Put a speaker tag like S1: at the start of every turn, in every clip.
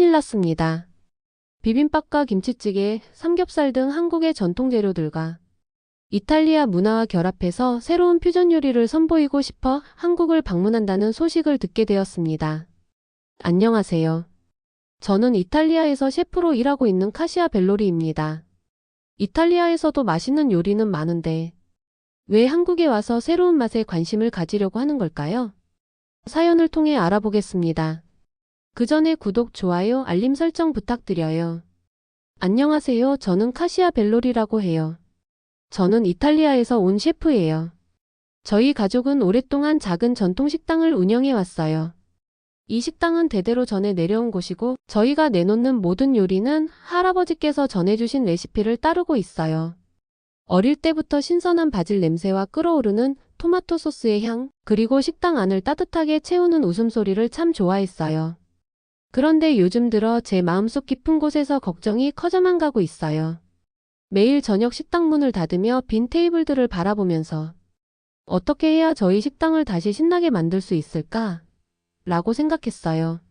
S1: 큰일 났습니다. 비빔밥과 김치찌개, 삼겹살 등 한국의 전통 재료들과 이탈리아 문화와 결합해서 새로운 퓨전 요리를 선보이고 싶어 한국을 방문한다는 소식을 듣게 되었습니다. 안녕하세요. 저는 이탈리아에서 셰프로 일하고 있는 카시아 벨로리입니다. 이탈리아에서도 맛있는 요리는 많은데 왜 한국에 와서 새로운 맛에 관심을 가지려고 하는 걸까요? 사연을 통해 알아보겠습니다. 그 전에 구독, 좋아요, 알림 설정 부탁드려요. 안녕하세요. 저는 카시아 벨로리라고 해요. 저는 이탈리아에서 온 셰프예요. 저희 가족은 오랫동안 작은 전통 식당을 운영해 왔어요. 이 식당은 대대로 전해 내려온 곳이고 저희가 내놓는 모든 요리는 할아버지께서 전해주신 레시피를 따르고 있어요. 어릴 때부터 신선한 바질 냄새와 끓어오르는 토마토 소스의 향, 그리고 식당 안을 따뜻하게 채우는 웃음소리를 참 좋아했어요. 그런데 요즘 들어 제 마음속 깊은 곳에서 걱정이 커져만 가고 있어요. 매일 저녁 식당 문을 닫으며 빈 테이블들을 바라보면서 어떻게 해야 저희 식당을 다시 신나게 만들 수 있을까? 라고 생각했어요.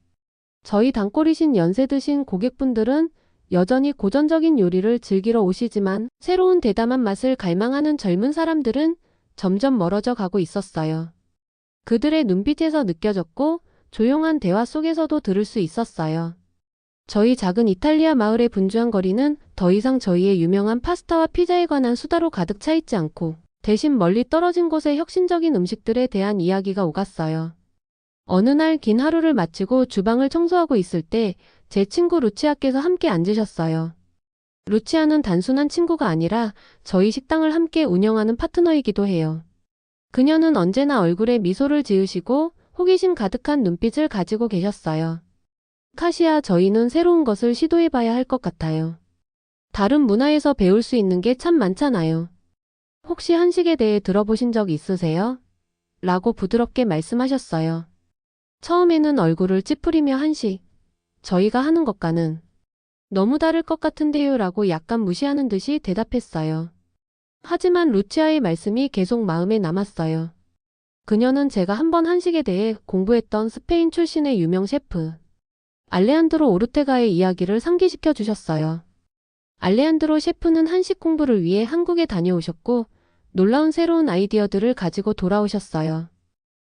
S1: 저희 단골이신 연세 드신 고객분들은 여전히 고전적인 요리를 즐기러 오시지만 새로운 대담한 맛을 갈망하는 젊은 사람들은 점점 멀어져 가고 있었어요. 그들의 눈빛에서 느껴졌고 조용한 대화 속에서도 들을 수 있었어요. 저희 작은 이탈리아 마을의 분주한 거리는 더 이상 저희의 유명한 파스타와 피자에 관한 수다로 가득 차 있지 않고 대신 멀리 떨어진 곳의 혁신적인 음식들에 대한 이야기가 오갔어요. 어느 날 긴 하루를 마치고 주방을 청소하고 있을 때 제 친구 루치아께서 함께 앉으셨어요. 루치아는 단순한 친구가 아니라 저희 식당을 함께 운영하는 파트너이기도 해요. 그녀는 언제나 얼굴에 미소를 지으시고 호기심 가득한 눈빛을 가지고 계셨어요. 카시아, 저희는 새로운 것을 시도해봐야 할 것 같아요. 다른 문화에서 배울 수 있는 게 참 많잖아요. 혹시 한식에 대해 들어보신 적 있으세요? 라고 부드럽게 말씀하셨어요. 처음에는 얼굴을 찌푸리며 한식, 저희가 하는 것과는 너무 다를 것 같은데요 라고 약간 무시하는 듯이 대답했어요. 하지만 루치아의 말씀이 계속 마음에 남았어요. 그녀는 제가 한번 한식에 대해 공부했던 스페인 출신의 유명 셰프 알레한드로 오르테가의 이야기를 상기시켜 주셨어요. 알레한드로 셰프는 한식 공부를 위해 한국에 다녀오셨고 놀라운 새로운 아이디어들을 가지고 돌아오셨어요.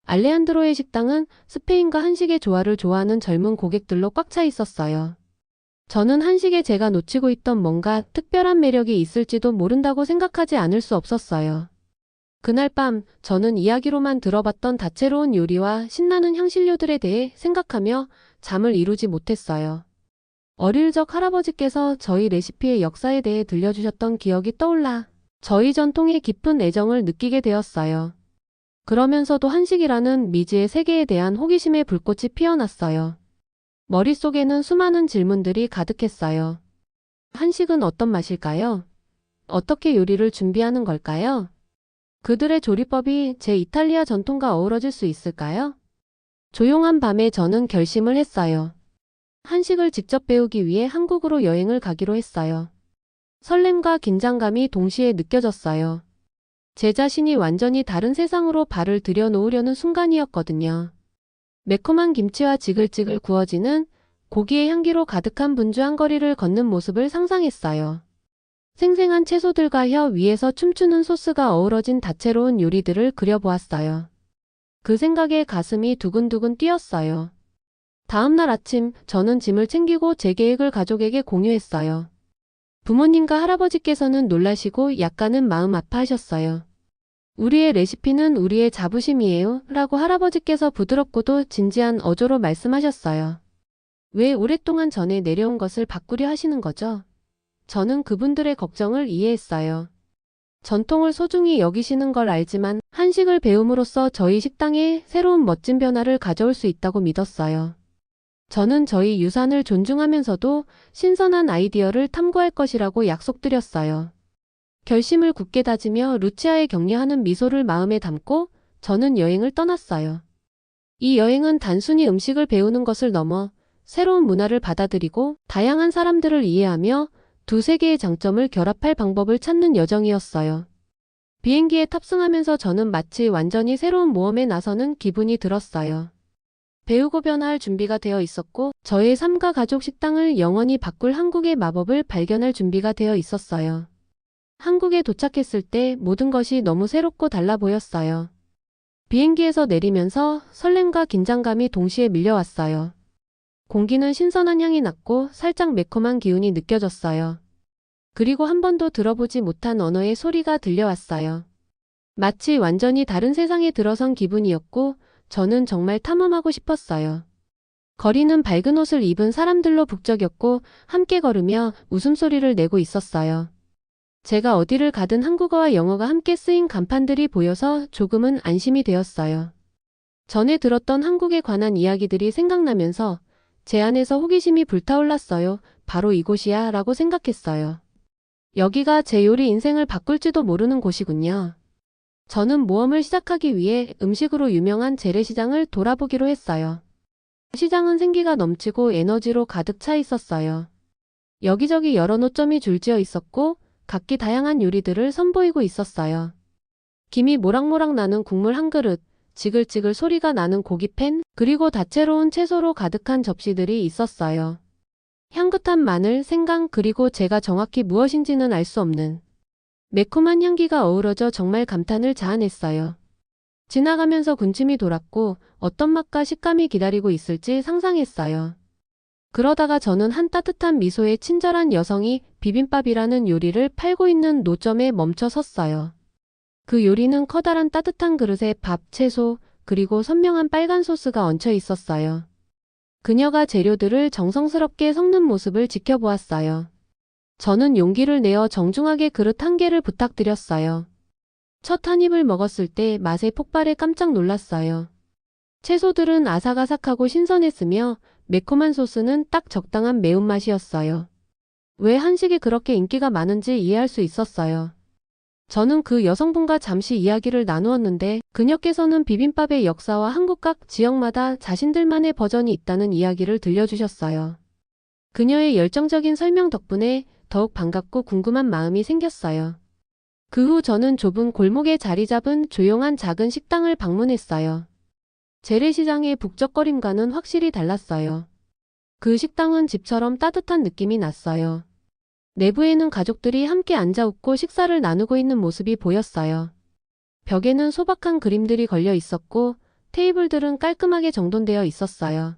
S1: 알레한드로의 식당은 스페인과 한식의 조화를 좋아하는 젊은 고객들로 꽉 차 있었어요. 저는 한식에 제가 놓치고 있던 뭔가 특별한 매력이 있을지도 모른다고 생각하지 않을 수 없었어요. 그날 밤 저는 이야기로만 들어봤던 다채로운 요리와 신나는 향신료들에 대해 생각하며 잠을 이루지 못했어요. 어릴 적 할아버지께서 저희 레시피의 역사에 대해 들려주셨던 기억이 떠올라 저희 전통에 깊은 애정을 느끼게 되었어요. 그러면서도 한식이라는 미지의 세계에 대한 호기심의 불꽃이 피어났어요. 머릿속에는 수많은 질문들이 가득했어요. 한식은 어떤 맛일까요? 어떻게 요리를 준비하는 걸까요? 그들의 조리법이 제 이탈리아 전통과 어우러질 수 있을까요? 조용한 밤에 저는 결심을 했어요. 한식을 직접 배우기 위해 한국으로 여행을 가기로 했어요. 설렘과 긴장감이 동시에 느껴졌어요. 제 자신이 완전히 다른 세상으로 발을 들여놓으려는 순간이었거든요. 매콤한 김치와 지글지글 구워지는 고기의 향기로 가득한 분주한 거리를 걷는 모습을 상상했어요. 생생한 채소들과 혀 위에서 춤추는 소스가 어우러진 다채로운 요리들을 그려보았어요. 그 생각에 가슴이 두근두근 뛰었어요. 다음 날 아침 저는 짐을 챙기고 제 계획을 가족에게 공유했어요. 부모님과 할아버지께서는 놀라시고 약간은 마음 아파하셨어요. 우리의 레시피는 우리의 자부심이에요 라고 할아버지께서 부드럽고도 진지한 어조로 말씀하셨어요. 왜 오랫동안 전에 내려온 것을 바꾸려 하시는 거죠? 저는 그분들의 걱정을 이해했어요. 전통을 소중히 여기시는 걸 알지만 한식을 배움으로써 저희 식당에 새로운 멋진 변화를 가져올 수 있다고 믿었어요. 저는 저희 유산을 존중하면서도 신선한 아이디어를 탐구할 것이라고 약속드렸어요. 결심을 굳게 다지며 루치아의 격려하는 미소를 마음에 담고 저는 여행을 떠났어요. 이 여행은 단순히 음식을 배우는 것을 넘어 새로운 문화를 받아들이고 다양한 사람들을 이해하며 두 세계의 장점을 결합할 방법을 찾는 여정이었어요. 비행기에 탑승하면서 저는 마치 완전히 새로운 모험에 나서는 기분이 들었어요. 배우고 변화할 준비가 되어 있었고 저의 삶과 가족 식당을 영원히 바꿀 한국의 마법을 발견할 준비가 되어 있었어요. 한국에 도착했을 때 모든 것이 너무 새롭고 달라 보였어요. 비행기에서 내리면서 설렘과 긴장감이 동시에 밀려왔어요. 공기는 신선한 향이 났고 살짝 매콤한 기운이 느껴졌어요. 그리고 한 번도 들어보지 못한 언어의 소리가 들려왔어요. 마치 완전히 다른 세상에 들어선 기분이었고 저는 정말 탐험하고 싶었어요. 거리는 밝은 옷을 입은 사람들로 북적였고 함께 걸으며 웃음소리를 내고 있었어요. 제가 어디를 가든 한국어와 영어가 함께 쓰인 간판들이 보여서 조금은 안심이 되었어요. 전에 들었던 한국에 관한 이야기들이 생각나면서 제 안에서 호기심이 불타올랐어요. 바로 이곳이야 라고 생각했어요. 여기가 제 요리 인생을 바꿀지도 모르는 곳이군요. 저는 모험을 시작하기 위해 음식으로 유명한 재래시장을 돌아보기로 했어요. 시장은 생기가 넘치고 에너지로 가득 차 있었어요. 여기저기 여러 노점이 줄지어 있었고 각기 다양한 요리들을 선보이고 있었어요. 김이 모락모락 나는 국물 한 그릇, 지글지글 소리가 나는 고기팬, 그리고 다채로운 채소로 가득한 접시들이 있었어요. 향긋한 마늘, 생강, 그리고 제가 정확히 무엇인지는 알 수 없는 매콤한 향기가 어우러져 정말 감탄을 자아냈어요. 지나가면서 군침이 돌았고 어떤 맛과 식감이 기다리고 있을지 상상했어요. 그러다가 저는 한 따뜻한 미소의 친절한 여성이 비빔밥이라는 요리를 팔고 있는 노점에 멈춰 섰어요. 그 요리는 커다란 따뜻한 그릇에 밥, 채소, 그리고 선명한 빨간 소스가 얹혀 있었어요. 그녀가 재료들을 정성스럽게 섞는 모습을 지켜보았어요. 저는 용기를 내어 정중하게 그릇 한 개를 부탁드렸어요. 첫 한 입을 먹었을 때 맛의 폭발에 깜짝 놀랐어요. 채소들은 아삭아삭하고 신선했으며 매콤한 소스는 딱 적당한 매운맛이었어요. 왜 한식이 그렇게 인기가 많은지 이해할 수 있었어요. 저는 그 여성분과 잠시 이야기를 나누었는데 그녀께서는 비빔밥의 역사와 한국 각 지역마다 자신들만의 버전이 있다는 이야기를 들려주셨어요. 그녀의 열정적인 설명 덕분에 더욱 반갑고 궁금한 마음이 생겼어요. 그 후 저는 좁은 골목에 자리 잡은 조용한 작은 식당을 방문했어요. 재래시장의 북적거림과는 확실히 달랐어요. 그 식당은 집처럼 따뜻한 느낌이 났어요. 내부에는 가족들이 함께 앉아 웃고 식사를 나누고 있는 모습이 보였어요. 벽에는 소박한 그림들이 걸려 있었고 테이블들은 깔끔하게 정돈되어 있었어요.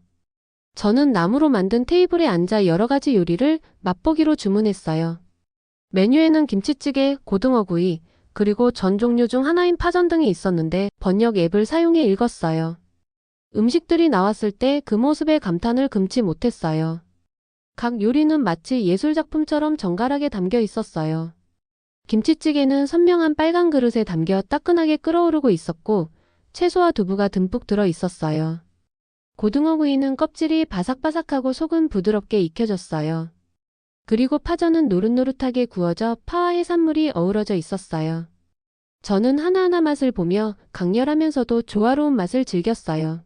S1: 저는 나무로 만든 테이블에 앉아 여러 가지 요리를 맛보기로 주문했어요. 메뉴에는 김치찌개, 고등어구이, 그리고 전 종류 중 하나인 파전 등이 있었는데 번역 앱을 사용해 읽었어요. 음식들이 나왔을 때 그 모습에 감탄을 금치 못했어요. 각 요리는 마치 예술작품처럼 정갈하게 담겨 있었어요. 김치찌개는 선명한 빨간 그릇에 담겨 따끈하게 끓어오르고 있었고 채소와 두부가 듬뿍 들어 있었어요. 고등어구이는 껍질이 바삭바삭하고 속은 부드럽게 익혀졌어요. 그리고 파전은 노릇노릇하게 구워져 파와 해산물이 어우러져 있었어요. 저는 하나하나 맛을 보며 강렬하면서도 조화로운 맛을 즐겼어요.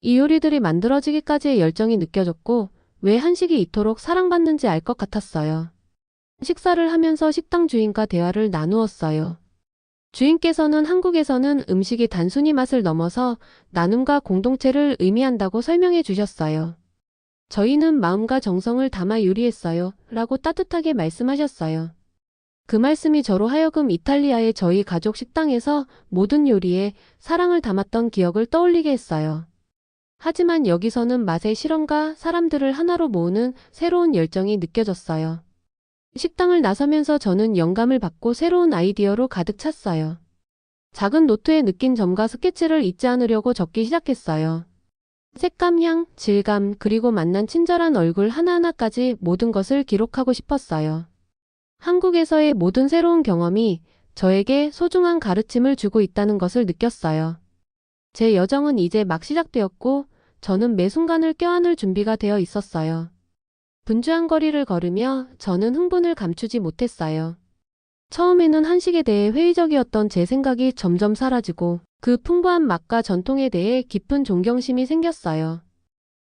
S1: 이 요리들이 만들어지기까지의 열정이 느껴졌고 왜 한식이 이토록 사랑받는지 알 것 같았어요. 식사를 하면서 식당 주인과 대화를 나누었어요. 주인께서는 한국에서는 음식이 단순히 맛을 넘어서 나눔과 공동체를 의미한다고 설명해 주셨어요. 저희는 마음과 정성을 담아 요리했어요. 라고 따뜻하게 말씀하셨어요. 그 말씀이 저로 하여금 이탈리아의 저희 가족 식당에서 모든 요리에 사랑을 담았던 기억을 떠올리게 했어요. 하지만 여기서는 맛의 실험과 사람들을 하나로 모으는 새로운 열정이 느껴졌어요. 식당을 나서면서 저는 영감을 받고 새로운 아이디어로 가득 찼어요. 작은 노트에 느낀 점과 스케치를 잊지 않으려고 적기 시작했어요. 색감, 향, 질감, 그리고 만난 친절한 얼굴 하나하나까지 모든 것을 기록하고 싶었어요. 한국에서의 모든 새로운 경험이 저에게 소중한 가르침을 주고 있다는 것을 느꼈어요. 제 여정은 이제 막 시작되었고 저는 매 순간을 껴안을 준비가 되어 있었어요. 분주한 거리를 걸으며 저는 흥분을 감추지 못했어요. 처음에는 한식에 대해 회의적이었던 제 생각이 점점 사라지고 그 풍부한 맛과 전통에 대해 깊은 존경심이 생겼어요.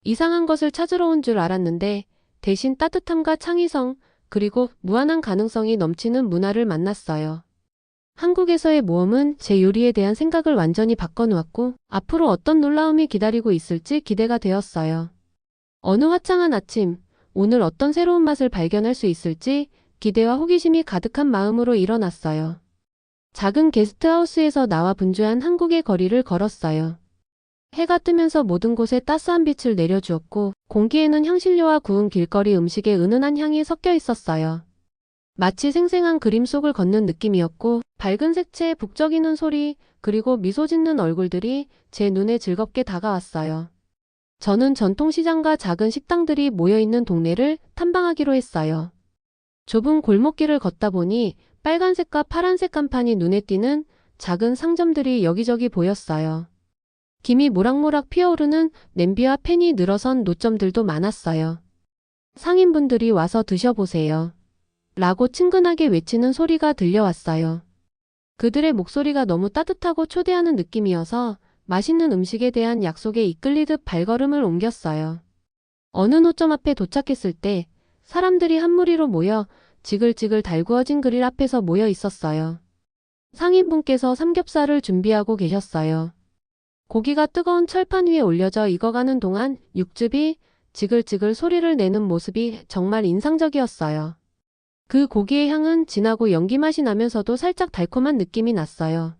S1: 이상한 것을 찾으러 온 줄 알았는데 대신 따뜻함과 창의성 그리고 무한한 가능성이 넘치는 문화를 만났어요. 한국에서의 모험은 제 요리에 대한 생각을 완전히 바꿔놓았고 앞으로 어떤 놀라움이 기다리고 있을지 기대가 되었어요. 어느 화창한 아침, 오늘 어떤 새로운 맛을 발견할 수 있을지 기대와 호기심이 가득한 마음으로 일어났어요. 작은 게스트하우스에서 나와 분주한 한국의 거리를 걸었어요. 해가 뜨면서 모든 곳에 따스한 빛을 내려주었고 공기에는 향신료와 구운 길거리 음식의 은은한 향이 섞여 있었어요. 마치 생생한 그림 속을 걷는 느낌이었고 밝은 색채의 북적이는 소리 그리고 미소 짓는 얼굴들이 제 눈에 즐겁게 다가왔어요. 저는 전통시장과 작은 식당들이 모여있는 동네를 탐방하기로 했어요. 좁은 골목길을 걷다 보니 빨간색과 파란색 간판이 눈에 띄는 작은 상점들이 여기저기 보였어요. 김이 모락모락 피어오르는 냄비와 팬이 늘어선 노점들도 많았어요. 상인분들이 와서 드셔보세요. 라고 친근하게 외치는 소리가 들려왔어요. 그들의 목소리가 너무 따뜻하고 초대하는 느낌이어서 맛있는 음식에 대한 약속에 이끌리듯 발걸음을 옮겼어요. 어느 노점 앞에 도착했을 때 사람들이 한 무리로 모여 지글지글 달구어진 그릴 앞에서 모여 있었어요. 상인분께서 삼겹살을 준비하고 계셨어요. 고기가 뜨거운 철판 위에 올려져 익어가는 동안 육즙이 지글지글 소리를 내는 모습이 정말 인상적이었어요. 그 고기의 향은 진하고 연기 맛이 나면서도 살짝 달콤한 느낌이 났어요.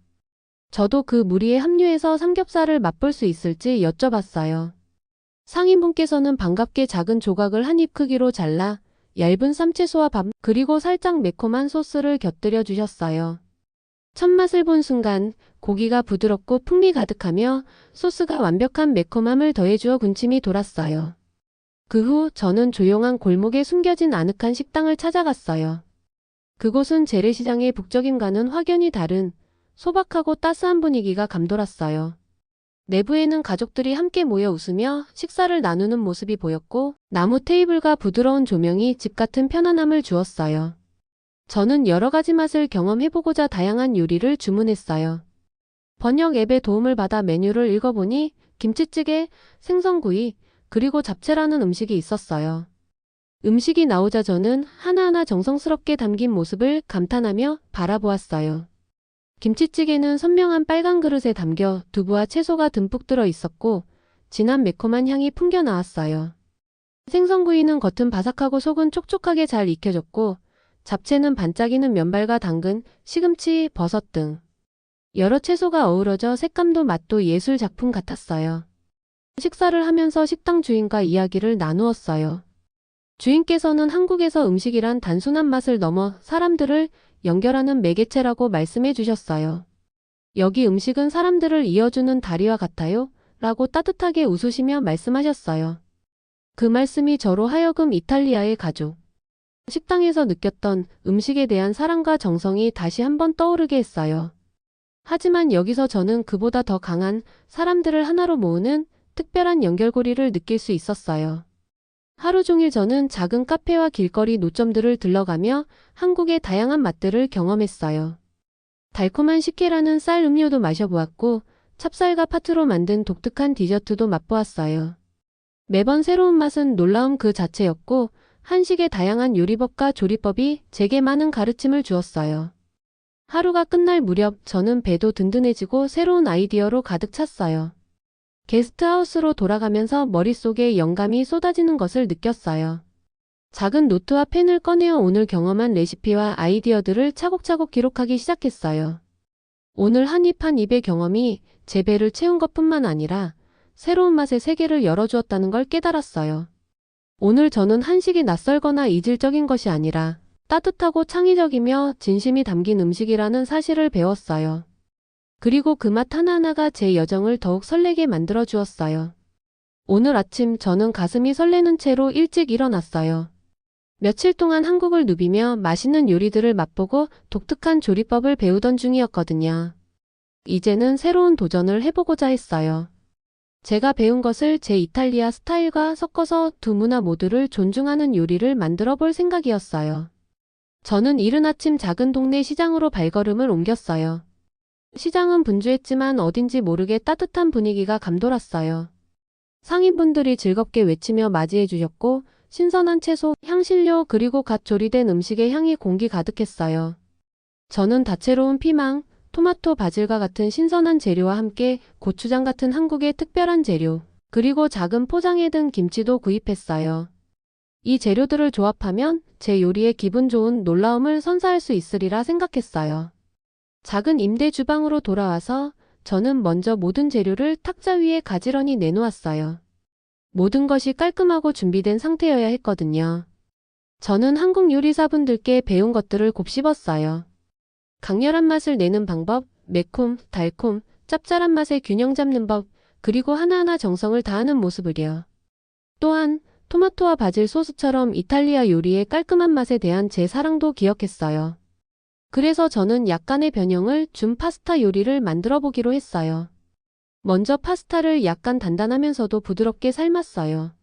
S1: 저도 그 무리에 합류해서 삼겹살을 맛볼 수 있을지 여쭤봤어요. 상인분께서는 반갑게 작은 조각을 한 입 크기로 잘라 얇은 쌈채소와 밥 그리고 살짝 매콤한 소스를 곁들여 주셨어요. 첫 맛을 본 순간 고기가 부드럽고 풍미 가득하며 소스가 완벽한 매콤함을 더해주어 군침이 돌았어요. 그 후 저는 조용한 골목에 숨겨진 아늑한 식당을 찾아갔어요. 그곳은 재래시장의 북적임과는 확연히 다른 소박하고 따스한 분위기가 감돌았어요. 내부에는 가족들이 함께 모여 웃으며 식사를 나누는 모습이 보였고 나무 테이블과 부드러운 조명이 집 같은 편안함을 주었어요. 저는 여러 가지 맛을 경험해보고자 다양한 요리를 주문했어요. 번역 앱의 도움을 받아 메뉴를 읽어보니 김치찌개, 생선구이, 그리고 잡채라는 음식이 있었어요. 음식이 나오자 저는 하나하나 정성스럽게 담긴 모습을 감탄하며 바라보았어요. 김치찌개는 선명한 빨간 그릇에 담겨 두부와 채소가 듬뿍 들어 있었고 진한 매콤한 향이 풍겨 나왔어요. 생선구이는 겉은 바삭하고 속은 촉촉하게 잘 익혀졌고 잡채는 반짝이는 면발과 당근, 시금치, 버섯 등 여러 채소가 어우러져 색감도 맛도 예술 작품 같았어요. 식사를 하면서 식당 주인과 이야기를 나누었어요. 주인께서는 한국에서 음식이란 단순한 맛을 넘어 사람들을 연결하는 매개체라고 말씀해 주셨어요. 여기 음식은 사람들을 이어주는 다리와 같아요. 라고 따뜻하게 웃으시며 말씀하셨어요. 그 말씀이 저로 하여금 이탈리아의 가족, 식당에서 느꼈던 음식에 대한 사랑과 정성이 다시 한번 떠오르게 했어요. 하지만 여기서 저는 그보다 더 강한 사람들을 하나로 모으는 특별한 연결고리를 느낄 수 있었어요. 하루 종일 저는 작은 카페와 길거리 노점들을 들러가며 한국의 다양한 맛들을 경험했어요. 달콤한 식혜라는 쌀 음료도 마셔보았고 찹쌀과 파트로 만든 독특한 디저트도 맛보았어요. 매번 새로운 맛은 놀라움 그 자체였고 한식의 다양한 요리법과 조리법이 제게 많은 가르침을 주었어요. 하루가 끝날 무렵 저는 배도 든든해지고 새로운 아이디어로 가득 찼어요. 게스트하우스로 돌아가면서 머릿속에 영감이 쏟아지는 것을 느꼈어요. 작은 노트와 펜을 꺼내어 오늘 경험한 레시피와 아이디어들을 차곡차곡 기록하기 시작했어요. 오늘 한 입 한 입의 경험이 제 배를 채운 것뿐만 아니라 새로운 맛의 세계를 열어주었다는 걸 깨달았어요. 오늘 저는 한식이 낯설거나 이질적인 것이 아니라 따뜻하고 창의적이며 진심이 담긴 음식이라는 사실을 배웠어요. 그리고 그 맛 하나하나가 제 여정을 더욱 설레게 만들어 주었어요. 오늘 아침 저는 가슴이 설레는 채로 일찍 일어났어요. 며칠 동안 한국을 누비며 맛있는 요리들을 맛보고 독특한 조리법을 배우던 중이었거든요. 이제는 새로운 도전을 해보고자 했어요. 제가 배운 것을 제 이탈리아 스타일과 섞어서 두 문화 모두를 존중하는 요리를 만들어 볼 생각이었어요. 저는 이른 아침 작은 동네 시장으로 발걸음을 옮겼어요. 시장은 분주했지만 어딘지 모르게 따뜻한 분위기가 감돌았어요. 상인분들이 즐겁게 외치며 맞이해 주셨고 신선한 채소, 향신료 그리고 갓 조리된 음식의 향이 공기 가득했어요. 저는 다채로운 피망, 토마토, 바질과 같은 신선한 재료와 함께 고추장 같은 한국의 특별한 재료, 그리고 작은 포장해 든 김치도 구입했어요. 이 재료들을 조합하면 제 요리에 기분 좋은 놀라움을 선사할 수 있으리라 생각했어요. 작은 임대 주방으로 돌아와서 저는 먼저 모든 재료를 탁자 위에 가지런히 내놓았어요. 모든 것이 깔끔하고 준비된 상태여야 했거든요. 저는 한국 요리사분들께 배운 것들을 곱씹었어요. 강렬한 맛을 내는 방법, 매콤, 달콤, 짭짤한 맛의 균형 잡는 법, 그리고 하나하나 정성을 다하는 모습을요. 또한 토마토와 바질 소스처럼 이탈리아 요리의 깔끔한 맛에 대한 제 사랑도 기억했어요. 그래서 저는 약간의 변형을 준 파스타 요리를 만들어 보기로 했어요. 먼저 파스타를 약간 단단하면서도 부드럽게 삶았어요.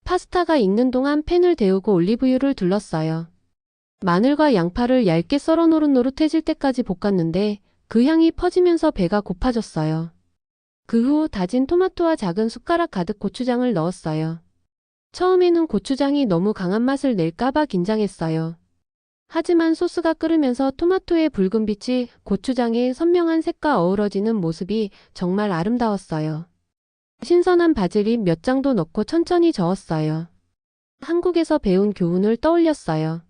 S1: 파스타가 익는 동안 팬을 데우고 올리브유를 둘렀어요. 마늘과 양파를 얇게 썰어 노릇노릇해질 때까지 볶았는데 그 향이 퍼지면서 배가 고파졌어요. 그 후 다진 토마토와 작은 숟가락 가득 고추장을 넣었어요. 처음에는 고추장이 너무 강한 맛을 낼까봐 긴장했어요. 하지만 소스가 끓으면서 토마토의 붉은 빛이 고추장의 선명한 색과 어우러지는 모습이 정말 아름다웠어요. 신선한 바질잎 몇 장도 넣고 천천히 저었어요. 한국에서 배운 교훈을 떠올렸어요.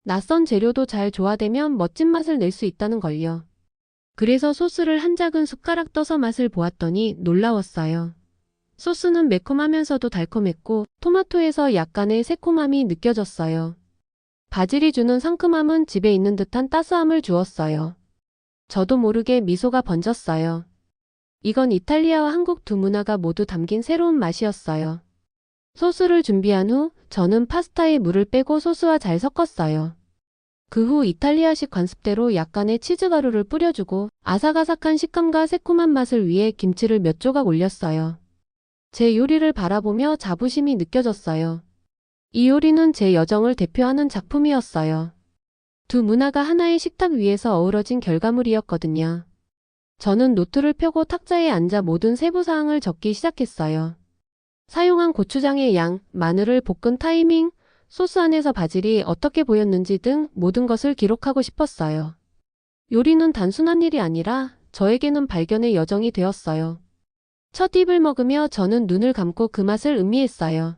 S1: 낯선 재료도 잘 조화되면 멋진 맛을 낼 수 있다는 걸요. 그래서 소스를 한 작은 숟가락 떠서 맛을 보았더니 놀라웠어요. 소스는 매콤하면서도 달콤했고 토마토에서 약간의 새콤함이 느껴졌어요. 바질이 주는 상큼함은 집에 있는 듯한 따스함을 주었어요. 저도 모르게 미소가 번졌어요. 이건 이탈리아와 한국 두 문화가 모두 담긴 새로운 맛이었어요. 소스를 준비한 후 저는 파스타에 물을 빼고 소스와 잘 섞었어요. 그 후 이탈리아식 관습대로 약간의 치즈가루를 뿌려주고 아삭아삭한 식감과 새콤한 맛을 위해 김치를 몇 조각 올렸어요. 제 요리를 바라보며 자부심이 느껴졌어요. 이 요리는 제 여정을 대표하는 작품이었어요. 두 문화가 하나의 식탁 위에서 어우러진 결과물이었거든요. 저는 노트를 펴고 탁자에 앉아 모든 세부사항을 적기 시작했어요. 사용한 고추장의 양, 마늘을 볶은 타이밍, 소스 안에서 바질이 어떻게 보였는지 등 모든 것을 기록하고 싶었어요. 요리는 단순한 일이 아니라 저에게는 발견의 여정이 되었어요. 첫 입을 먹으며 저는 눈을 감고 그 맛을 음미했어요.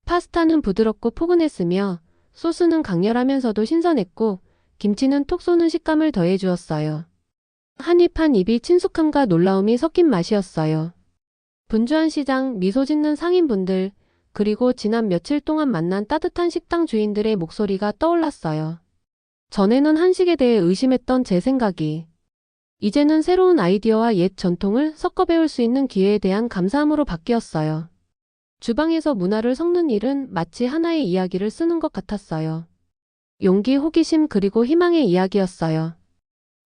S1: 파스타는 부드럽고 포근했으며 소스는 강렬하면서도 신선했고 김치는 톡 쏘는 식감을 더해주었어요. 한 입 한 입이 친숙함과 놀라움이 섞인 맛이었어요. 분주한 시장, 미소 짓는 상인분들, 그리고 지난 며칠 동안 만난 따뜻한 식당 주인들의 목소리가 떠올랐어요. 전에는 한식에 대해 의심했던 제 생각이 이제는 새로운 아이디어와 옛 전통을 섞어 배울 수 있는 기회에 대한 감사함으로 바뀌었어요. 주방에서 문화를 섞는 일은 마치 하나의 이야기를 쓰는 것 같았어요. 용기, 호기심, 그리고 희망의 이야기였어요.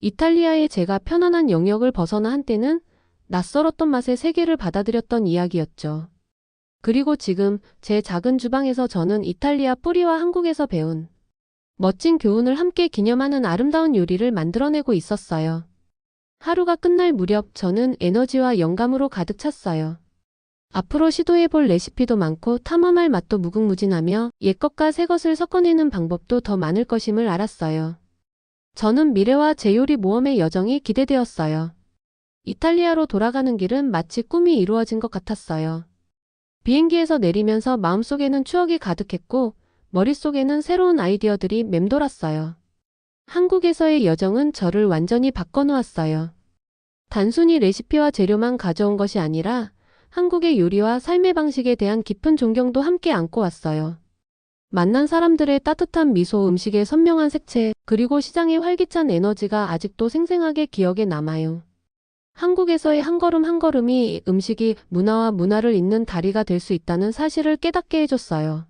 S1: 이탈리아의 제가 편안한 영역을 벗어나 한때는 낯설었던 맛의 세계를 받아들였던 이야기였죠. 그리고 지금 제 작은 주방에서 저는 이탈리아 뿌리와 한국에서 배운 멋진 교훈을 함께 기념하는 아름다운 요리를 만들어내고 있었어요. 하루가 끝날 무렵 저는 에너지와 영감으로 가득 찼어요. 앞으로 시도해볼 레시피도 많고 탐험할 맛도 무궁무진하며 옛것과 새것을 섞어내는 방법도 더 많을 것임을 알았어요. 저는 미래와 제 요리 모험의 여정이 기대되었어요. 이탈리아로 돌아가는 길은 마치 꿈이 이루어진 것 같았어요. 비행기에서 내리면서 마음속에는 추억이 가득했고 머릿속에는 새로운 아이디어들이 맴돌았어요. 한국에서의 여정은 저를 완전히 바꿔놓았어요. 단순히 레시피와 재료만 가져온 것이 아니라 한국의 요리와 삶의 방식에 대한 깊은 존경도 함께 안고 왔어요. 만난 사람들의 따뜻한 미소, 음식의 선명한 색채, 그리고 시장의 활기찬 에너지가 아직도 생생하게 기억에 남아요. 한국에서의 한 걸음 한 걸음이 음식이 문화와 문화를 잇는 다리가 될 수 있다는 사실을 깨닫게 해줬어요.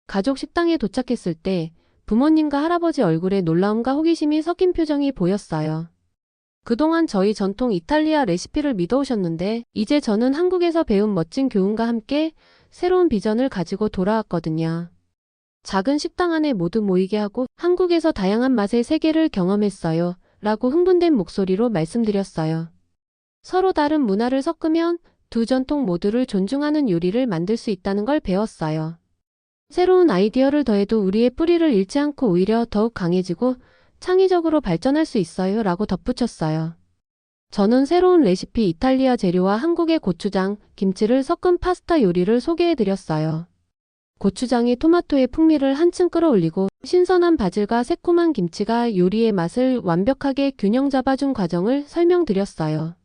S1: 가족 식당에 도착했을 때 부모님과 할아버지 얼굴에 놀라움과 호기심이 섞인 표정이 보였어요. 그동안 저희 전통 이탈리아 레시피를 믿어오셨는데 이제 저는 한국에서 배운 멋진 교훈과 함께 새로운 비전을 가지고 돌아왔거든요. 작은 식당 안에 모두 모이게 하고 한국에서 다양한 맛의 세계를 경험했어요. 라고 흥분된 목소리로 말씀드렸어요. 서로 다른 문화를 섞으면 두 전통 모두를 존중하는 요리를 만들 수 있다는 걸 배웠어요. 새로운 아이디어를 더해도 우리의 뿌리를 잃지 않고 오히려 더욱 강해지고 창의적으로 발전할 수 있어요 라고 덧붙였어요. 저는 새로운 레시피 이탈리아 재료와 한국의 고추장, 김치를 섞은 파스타 요리를 소개해드렸어요. 고추장이 토마토의 풍미를 한층 끌어올리고 신선한 바질과 새콤한 김치가 요리의 맛을 완벽하게 균형 잡아준 과정을 설명드렸어요.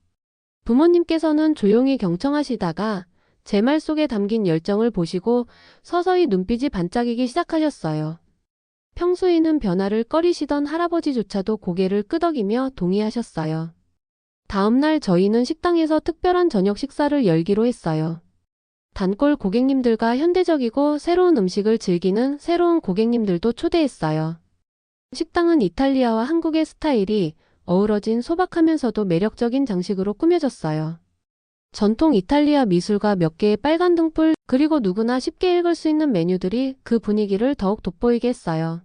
S1: 부모님께서는 조용히 경청하시다가 제 말 속에 담긴 열정을 보시고 서서히 눈빛이 반짝이기 시작하셨어요. 평소에는 변화를 꺼리시던 할아버지조차도 고개를 끄덕이며 동의하셨어요. 다음날 저희는 식당에서 특별한 저녁 식사를 열기로 했어요. 단골 고객님들과 현대적이고 새로운 음식을 즐기는 새로운 고객님들도 초대했어요. 식당은 이탈리아와 한국의 스타일이 어우러진 소박하면서도 매력적인 장식으로 꾸며졌어요. 전통 이탈리아 미술과 몇 개의 빨간 등불, 그리고 누구나 쉽게 읽을 수 있는 메뉴들이 그 분위기를 더욱 돋보이게 했어요.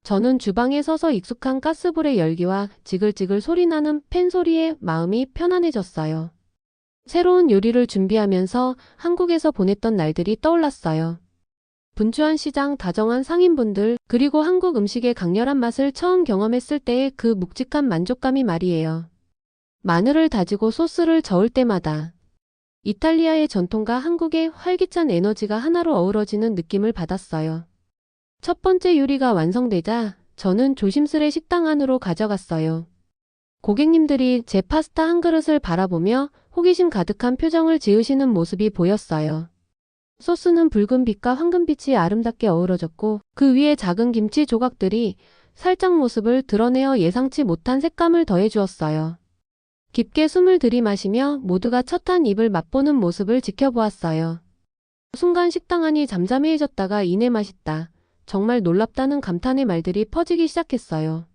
S1: 저는 주방에 서서 익숙한 가스불의 열기와 지글지글 소리나는 팬 소리에 마음이 편안해졌어요. 새로운 요리를 준비하면서 한국에서 보냈던 날들이 떠올랐어요. 분주한 시장, 다정한 상인분들, 그리고 한국 음식의 강렬한 맛을 처음 경험했을 때의 그 묵직한 만족감이 말이에요. 마늘을 다지고 소스를 저을 때마다 이탈리아의 전통과 한국의 활기찬 에너지가 하나로 어우러지는 느낌을 받았어요. 첫 번째 요리가 완성되자 저는 조심스레 식당 안으로 가져갔어요. 고객님들이 제 파스타 한 그릇을 바라보며 호기심 가득한 표정을 지으시는 모습이 보였어요. 소스는 붉은 빛과 황금빛이 아름답게 어우러졌고 그 위에 작은 김치 조각들이 살짝 모습을 드러내어 예상치 못한 색감을 더해주었어요. 깊게 숨을 들이마시며 모두가 첫 한 입을 맛보는 모습을 지켜보았어요. 순간 식당 안이 잠잠해졌다가 이내 맛있다, 정말 놀랍다는 감탄의 말들이 퍼지기 시작했어요.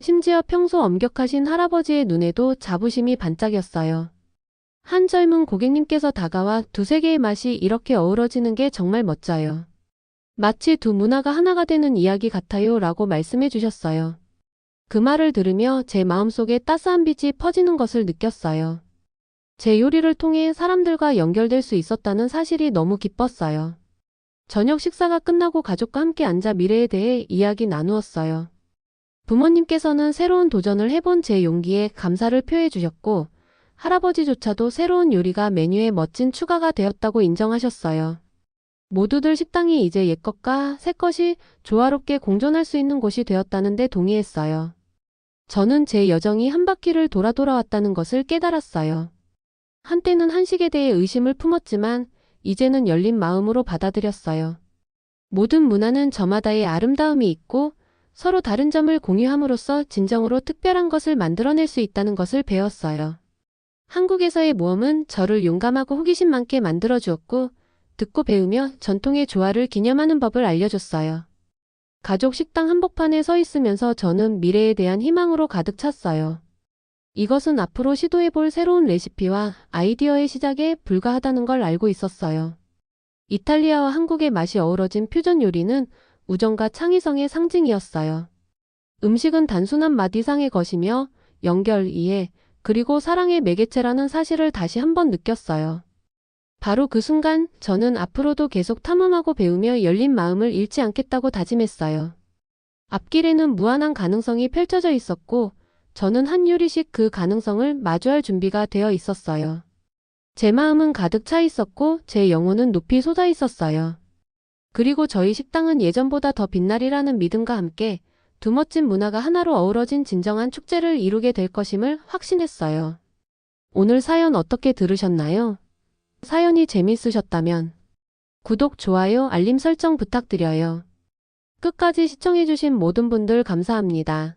S1: 심지어 평소 엄격하신 할아버지의 눈에도 자부심이 반짝였어요. 한 젊은 고객님께서 다가와 두세 개의 맛이 이렇게 어우러지는 게 정말 멋져요. 마치 두 문화가 하나가 되는 이야기 같아요 라고 말씀해 주셨어요. 그 말을 들으며 제 마음속에 따스한 빛이 퍼지는 것을 느꼈어요. 제 요리를 통해 사람들과 연결될 수 있었다는 사실이 너무 기뻤어요. 저녁 식사가 끝나고 가족과 함께 앉아 미래에 대해 이야기 나누었어요. 부모님께서는 새로운 도전을 해본 제 용기에 감사를 표해 주셨고 할아버지조차도 새로운 요리가 메뉴에 멋진 추가가 되었다고 인정하셨어요. 모두들 식당이 이제 옛것과 새것이 조화롭게 공존할 수 있는 곳이 되었다는 데 동의했어요. 저는 제 여정이 한 바퀴를 돌아왔다는 것을 깨달았어요. 한때는 한식에 대해 의심을 품었지만 이제는 열린 마음으로 받아들였어요. 모든 문화는 저마다의 아름다움이 있고 서로 다른 점을 공유함으로써 진정으로 특별한 것을 만들어낼 수 있다는 것을 배웠어요. 한국에서의 모험은 저를 용감하고 호기심 많게 만들어주었고 듣고 배우며 전통의 조화를 기념하는 법을 알려줬어요. 가족 식당 한복판에 서 있으면서 저는 미래에 대한 희망으로 가득 찼어요. 이것은 앞으로 시도해볼 새로운 레시피와 아이디어의 시작에 불과하다는 걸 알고 있었어요. 이탈리아와 한국의 맛이 어우러진 퓨전 요리는 우정과 창의성의 상징이었어요. 음식은 단순한 맛 이상의 것이며 연결, 이해, 그리고 사랑의 매개체라는 사실을 다시 한번 느꼈어요. 바로 그 순간 저는 앞으로도 계속 탐험하고 배우며 열린 마음을 잃지 않겠다고 다짐했어요. 앞길에는 무한한 가능성이 펼쳐져 있었고 저는 한 요리씩 그 가능성을 마주할 준비가 되어 있었어요. 제 마음은 가득 차 있었고 제 영혼은 높이 솟아 있었어요. 그리고 저희 식당은 예전보다 더 빛나리라는 믿음과 함께 두 멋진 문화가 하나로 어우러진 진정한 축제를 이루게 될 것임을 확신했어요. 오늘 사연 어떻게 들으셨나요? 사연이 재밌으셨다면 구독, 좋아요, 알림 설정 부탁드려요. 끝까지 시청해주신 모든 분들 감사합니다.